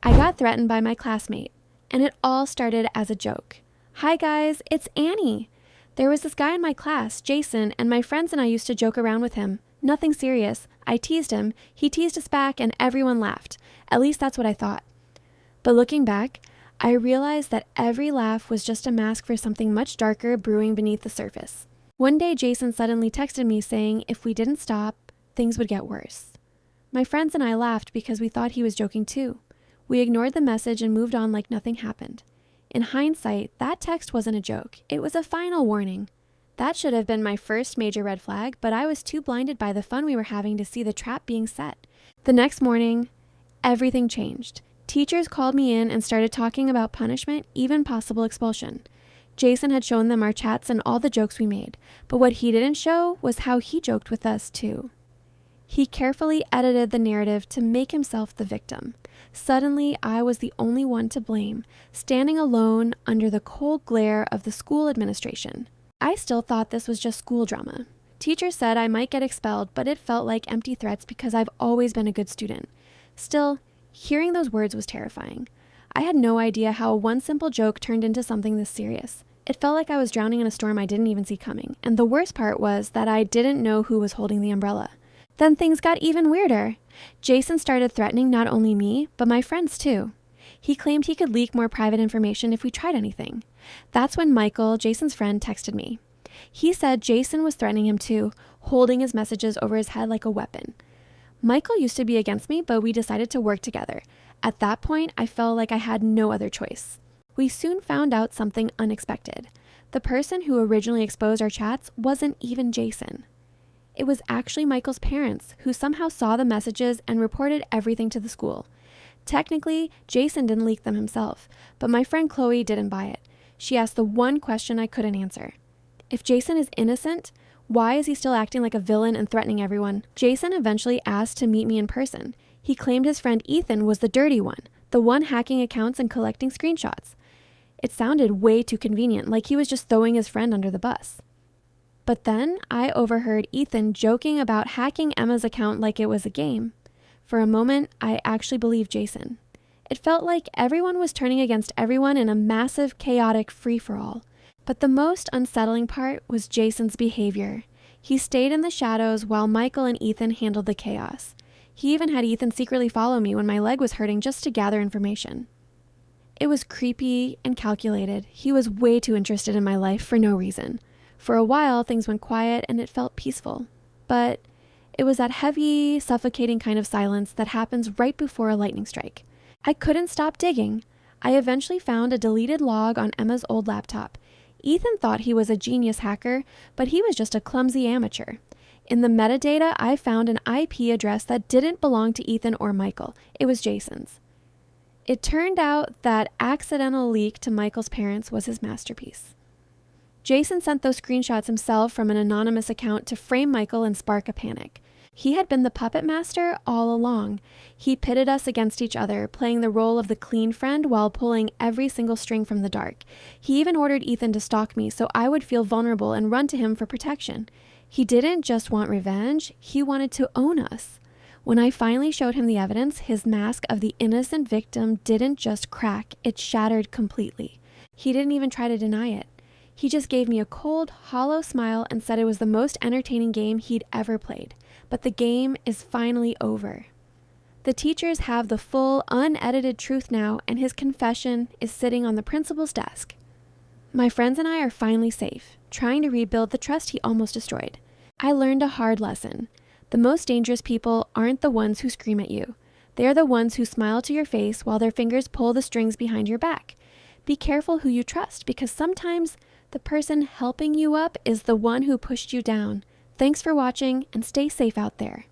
I got threatened by my classmate, and it all started as a joke. "Hi guys, it's Annie." There was this guy in my class, Jason, and my friends and I used to joke around with him. Nothing serious. I teased him, he teased us back, and everyone laughed. At least that's what I thought. But looking back, I realized that every laugh was just a mask for something much darker brewing beneath the surface. One day, Jason suddenly texted me saying if we didn't stop, things would get worse. My friends and I laughed because we thought he was joking too. We ignored the message and moved on like nothing happened. In hindsight, that text wasn't a joke. It was a final warning. That should have been my first major red flag, but I was too blinded by the fun we were having to see the trap being set. The next morning, everything changed. Teachers called me in and started talking about punishment, even possible expulsion. Jason had shown them our chats and all the jokes we made, but what he didn't show was how he joked with us too. He carefully edited the narrative to make himself the victim. Suddenly, I was the only one to blame, standing alone under the cold glare of the school administration. I still thought this was just school drama. Teachers said I might get expelled, but it felt like empty threats because I've always been a good student. Still, hearing those words was terrifying. I had no idea how one simple joke turned into something this serious. It felt like I was drowning in a storm I didn't even see coming, and the worst part was that I didn't know who was holding the umbrella. Then things got even weirder. Jason started threatening not only me, but my friends too. He claimed he could leak more private information if we tried anything. That's when Michael, Jason's friend, texted me. He said Jason was threatening him too, holding his messages over his head like a weapon. Michael used to be against me, but we decided to work together. At that point, I felt like I had no other choice. We soon found out something unexpected. The person who originally exposed our chats wasn't even Jason. It was actually Michael's parents, who somehow saw the messages and reported everything to the school. Technically, Jason didn't leak them himself, but my friend Chloe didn't buy it. She asked the one question I couldn't answer. If Jason is innocent, why is he still acting like a villain and threatening everyone? Jason eventually asked to meet me in person. He claimed his friend Ethan was the dirty one, the one hacking accounts and collecting screenshots. It sounded way too convenient, like he was just throwing his friend under the bus. But then I overheard Ethan joking about hacking Emma's account like it was a game. For a moment, I actually believed Jason. It felt like everyone was turning against everyone in a massive, chaotic free-for-all. But the most unsettling part was Jason's behavior. He stayed in the shadows while Michael and Ethan handled the chaos. He even had Ethan secretly follow me when my leg was hurting just to gather information. It was creepy and calculated. He was way too interested in my life for no reason. For a while, things went quiet and it felt peaceful. But it was that heavy, suffocating kind of silence that happens right before a lightning strike. I couldn't stop digging. I eventually found a deleted log on Emma's old laptop. Ethan thought he was a genius hacker, but he was just a clumsy amateur. In the metadata, I found an IP address that didn't belong to Ethan or Michael. It was Jason's. It turned out that accidental leak to Michael's parents was his masterpiece. Jason sent those screenshots himself from an anonymous account to frame Michael and spark a panic. He had been the puppet master all along. He pitted us against each other, playing the role of the clean friend while pulling every single string from the dark. He even ordered Ethan to stalk me so I would feel vulnerable and run to him for protection. He didn't just want revenge, he wanted to own us. When I finally showed him the evidence, his mask of the innocent victim didn't just crack, it shattered completely. He didn't even try to deny it. He just gave me a cold, hollow smile and said it was the most entertaining game he'd ever played. But the game is finally over. The teachers have the full, unedited truth now, and his confession is sitting on the principal's desk. My friends and I are finally safe, trying to rebuild the trust he almost destroyed. I learned a hard lesson. The most dangerous people aren't the ones who scream at you. They are the ones who smile to your face while their fingers pull the strings behind your back. Be careful who you trust, because sometimes the person helping you up is the one who pushed you down. Thanks for watching, and stay safe out there.